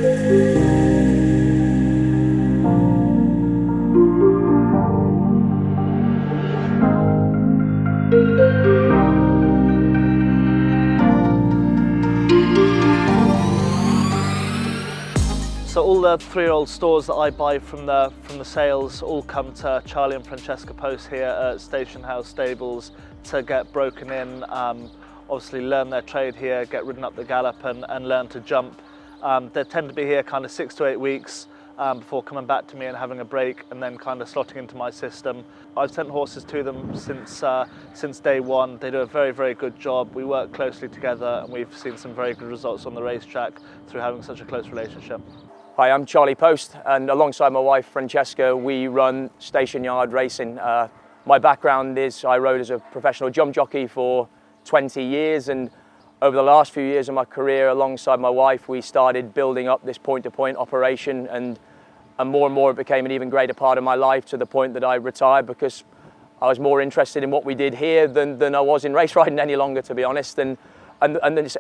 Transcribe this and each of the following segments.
So all the 3-year-old stores that I buy from the sales all come to Charlie and Francesca Poste here at Station House Stables to get broken in, obviously learn their trade here, get ridden up the gallop and learn to jump. They tend to be here kind of 6 to 8 weeks before coming back to me and having a break and then kind of slotting into my system. I've sent horses to them since day one. They do a very, very good job. We work closely together and we've seen some very good results on the racetrack through having such a close relationship. Hi, I'm Charlie Poste, and alongside my wife Francesca, we run station yard racing. My background is I rode as a professional jump jockey for 20 years, and over the last few years of my career alongside my wife, we started building up this point-to-point operation, and more it became an even greater part of my life, to the point that I retired because I was more interested in what we did here than I was in race riding any longer, to be honest. And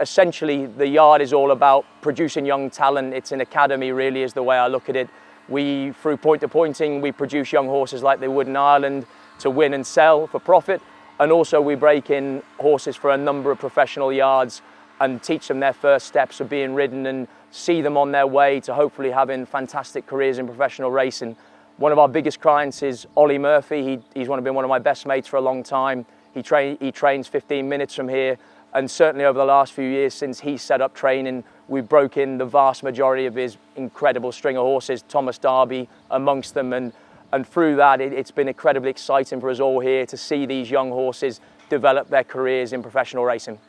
essentially the yard is all about producing young talent. It's an academy, really, is the way I look at it. We, through point-to-pointing, we produce young horses like they would in Ireland to win and sell for profit. And also we break in horses for a number of professional yards and teach them their first steps of being ridden and see them on their way to hopefully having fantastic careers in professional racing. One of our biggest clients is Olly Murphy. He's been one of my best mates for a long time. He trains 15 minutes from here. And certainly over the last few years since he set up training, we've broke in the vast majority of his incredible string of horses, Thomas Darby amongst them. And through that, it's been incredibly exciting for us all here to see these young horses develop their careers in professional racing.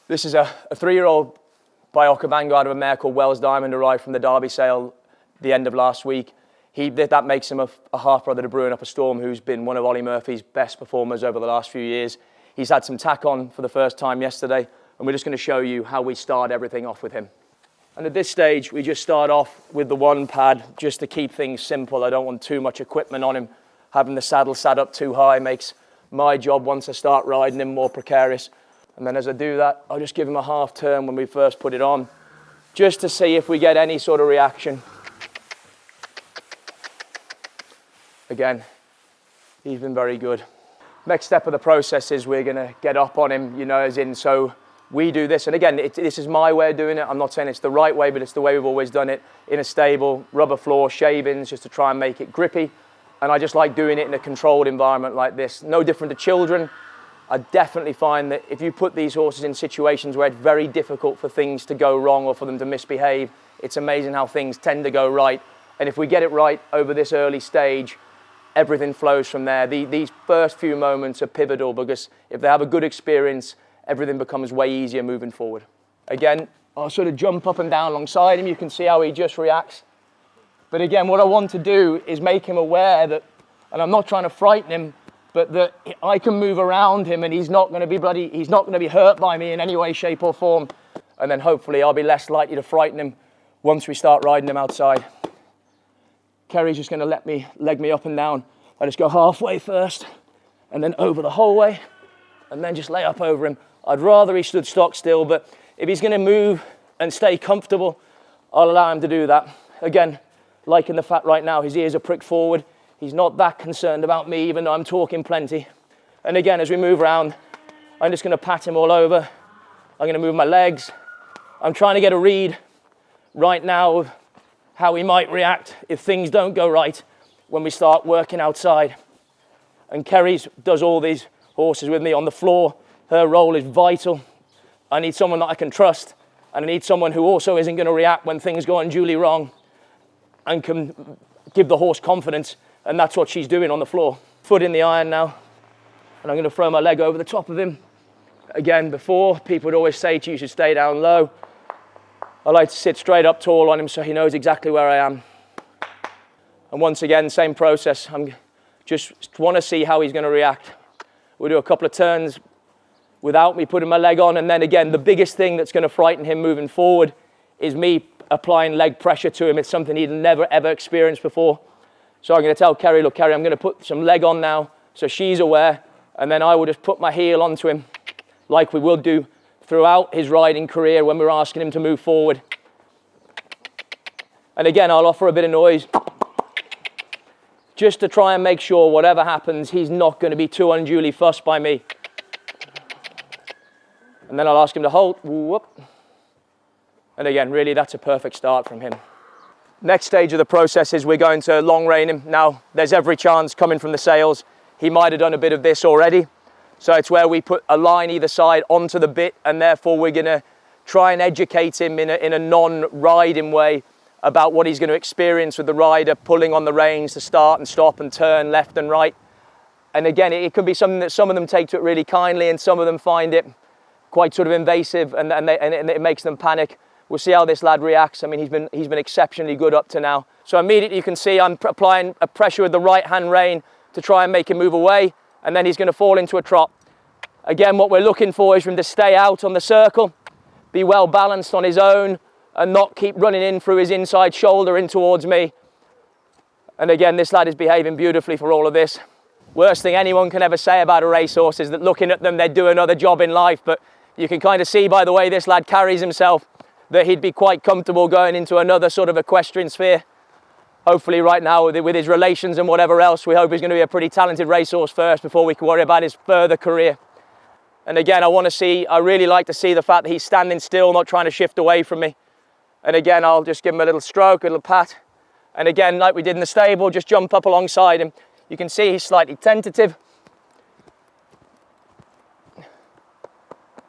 This is a 3-year-old by Okavango out of a mare called Wells Diamond, arrived from the Derby sale the end of last week. That makes him a half-brother to Brewing Up a Storm, who's been one of Olly Murphy's best performers over the last few years. He's had some tack on for the first time yesterday, and we're just going to show you how we start everything off with him. And at this stage, we just start off with the one pad, just to keep things simple. I don't want too much equipment on him. Having the saddle sat up too high makes my job, once I start riding him, more precarious. And then as I do that, I'll just give him a half turn when we first put it on, just to see if we get any sort of reaction. Again, he's been very good. Next step of the process is we're going to get up on him, as in, so we do this. And again, this is my way of doing it. I'm not saying it's the right way, but it's the way we've always done it. In a stable, rubber floor, shavings, just to try and make it grippy. And I just like doing it in a controlled environment like this. No different to children. I definitely find that if you put these horses in situations where it's very difficult for things to go wrong or for them to misbehave, it's amazing how things tend to go right. And if we get it right over this early stage, everything flows from there. These first few moments are pivotal, because if they have a good experience, everything becomes way easier moving forward. Again, I'll sort of jump up and down alongside him. You can see how he just reacts. But again, what I want to do is make him aware that, and I'm not trying to frighten him, but that I can move around him and he's not going to be hurt by me in any way, shape or form. And then hopefully I'll be less likely to frighten him once we start riding him outside. Kerry's just going to leg me up and down. I just go halfway first, and then over the whole way, and then just lay up over him. I'd rather he stood stock still, but if he's going to move and stay comfortable, I'll allow him to do that. Again, liking the fact right now his ears are pricked forward. He's not that concerned about me, even though I'm talking plenty. And again, as we move around, I'm just going to pat him all over. I'm going to move my legs. I'm trying to get a read right now of how he might react if things don't go right when we start working outside. And Kerry does all these horses with me on the floor. Her role is vital. I need someone that I can trust, and I need someone who also isn't going to react when things go unduly wrong and can give the horse confidence, and that's what she's doing on the floor. Foot in the iron now, and I'm going to throw my leg over the top of him. Again, before, people would always say to you, you should stay down low. I like to sit straight up tall on him so he knows exactly where I am. And once again, same process. I'm just want to see how he's going to react. We'll do a couple of turns without me putting my leg on. And then again, the biggest thing that's going to frighten him moving forward is me applying leg pressure to him. It's something he'd never, ever experienced before. So I'm going to tell Kerry, look, Kerry, I'm going to put some leg on now so she's aware. And then I will just put my heel onto him like we will do throughout his riding career when we're asking him to move forward. And again, I'll offer a bit of noise just to try and make sure whatever happens, he's not going to be too unduly fussed by me. And then I'll ask him to hold. Whoop. And again, really, that's a perfect start from him. Next stage of the process is we're going to long rein him. Now, there's every chance coming from the sails. He might have done a bit of this already. So it's where we put a line either side onto the bit, and therefore we're going to try and educate him in a non-riding way about what he's going to experience with the rider pulling on the reins to start and stop and turn left and right. And again, it can be something that some of them take to it really kindly, and some of them find it quite sort of invasive, and it makes them panic. We'll see how this lad reacts. I mean, he's been exceptionally good up to now. So immediately you can see I'm applying a pressure with the right hand rein to try and make him move away, and then he's going to fall into a trot. Again, what we're looking for is for him to stay out on the circle, be well balanced on his own, and not keep running in through his inside shoulder in towards me. And again, this lad is behaving beautifully for all of this. Worst thing anyone can ever say about a racehorse is that looking at them, they do another job in life, but you can kind of see by the way this lad carries himself that he'd be quite comfortable going into another sort of equestrian sphere. Hopefully right now with his relations and whatever else, we hope he's going to be a pretty talented racehorse first before we can worry about his further career. And again, I really like to see the fact that he's standing still, not trying to shift away from me. And again, I'll just give him a little stroke, a little pat. And again, like we did in the stable, just jump up alongside him. You can see he's slightly tentative.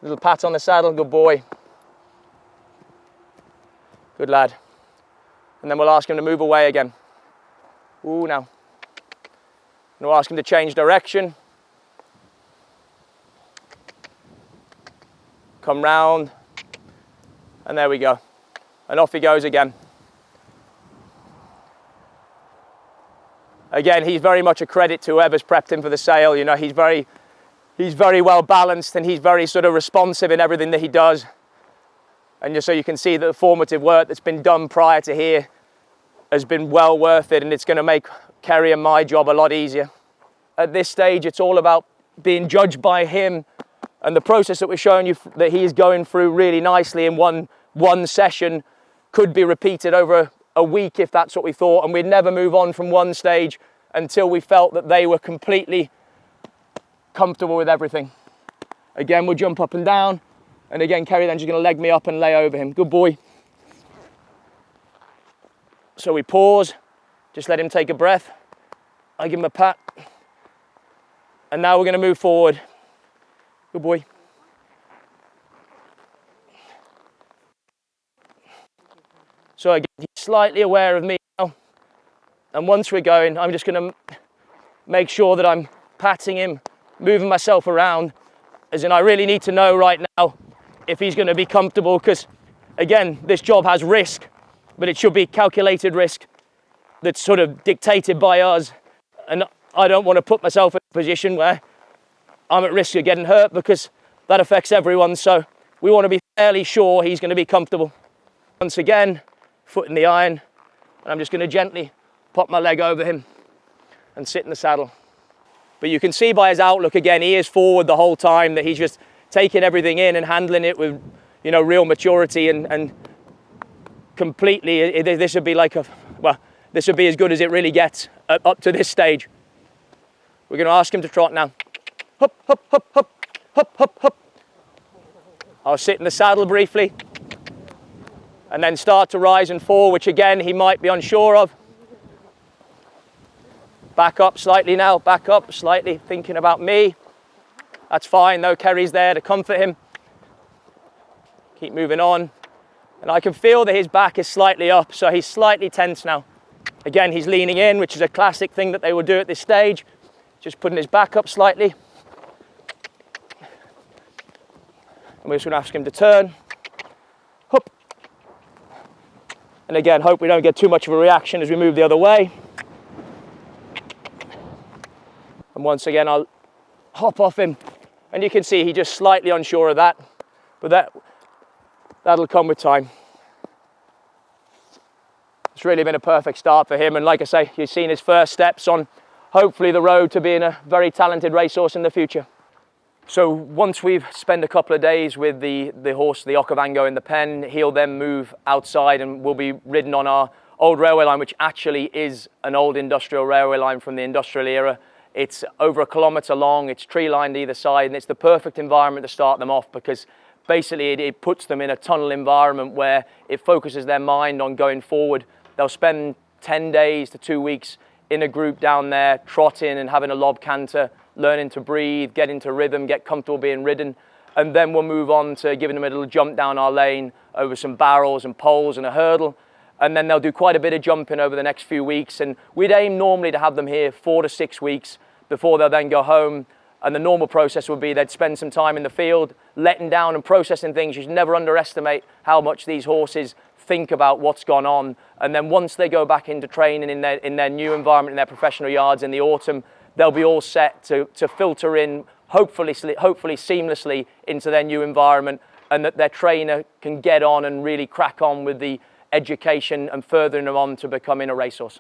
Little pat on the saddle, good boy. Good lad. And then we'll ask him to move away again. Ooh, now. And we'll ask him to change direction. Come round. And there we go. And off he goes again. Again, he's very much a credit to whoever's prepped him for the sale. You know, he's very well balanced, and he's very sort of responsive in everything that he does. And just so you can see that the formative work that's been done prior to here has been well worth it, and it's going to make Kerry and my job a lot easier. At this stage, it's all about being judged by him, and the process that we're showing you that he is going through really nicely in one session could be repeated over a week if that's what we thought, and we'd never move on from one stage until we felt that they were completely comfortable with everything. Again, we'll jump up and down, and again, Kerry then just going to leg me up and lay over him. Good boy. So we pause, just let him take a breath. I give him a pat, and now we're going to move forward. Good boy. So again, he's slightly aware of me now. And once we're going, I'm just going to make sure that I'm patting him, moving myself around, as in I really need to know right now if he's going to be comfortable, because again, this job has risk, but it should be calculated risk that's sort of dictated by us. And I don't want to put myself in a position where I'm at risk of getting hurt, because that affects everyone. So we want to be fairly sure he's going to be comfortable. Once again, foot in the iron, and I'm just going to gently pop my leg over him and sit in the saddle. But you can see by his outlook, again, he is forward the whole time, that he's just taking everything in and handling it with, you know, real maturity and completely. This would be like this would be as good as it really gets up to this stage. We're going to ask him to trot now. Hup, hup, hup, hup, hup, hup, hup. I'll sit in the saddle briefly, and then start to rise and fall, which again, he might be unsure of. Back up slightly now, back up slightly, thinking about me. That's fine though, Kerry's there to comfort him. Keep moving on. And I can feel that his back is slightly up, so he's slightly tense now. Again, he's leaning in, which is a classic thing that they will do at this stage. Just putting his back up slightly. And we're just going to ask him to turn. Hup. And again, hope we don't get too much of a reaction as we move the other way. And once again, I'll hop off him. And you can see he's just slightly unsure of that. But that'll come with time. It's really been a perfect start for him. And like I say, you've seen his first steps on hopefully the road to being a very talented racehorse in the future. So once we've spent a couple of days with the horse, the Okavango, in the pen, he'll then move outside and will be ridden on old railway line, which actually is an old industrial railway line from the industrial era. It's over 1 kilometre long, it's tree lined either side, and it's the perfect environment to start them off because basically it puts them in a tunnel environment where it focuses their mind on going forward. They'll spend 10 days to 2 weeks in a group down there, trotting and having a lob canter, learning to breathe, get into rhythm, get comfortable being ridden. And then we'll move on to giving them a little jump down our lane over some barrels and poles and a hurdle. And then they'll do quite a bit of jumping over the next few weeks. And we'd aim normally to have them here 4 to 6 weeks before they'll then go home. And the normal process would be they'd spend some time in the field, letting down and processing things. You should never underestimate how much these horses think about what's gone on. And then once they go back into training in their new environment, in their professional yards in the autumn, they'll be all set to filter in, hopefully seamlessly into their new environment, and that their trainer can get on and really crack on with the education and furthering them on to becoming a racehorse.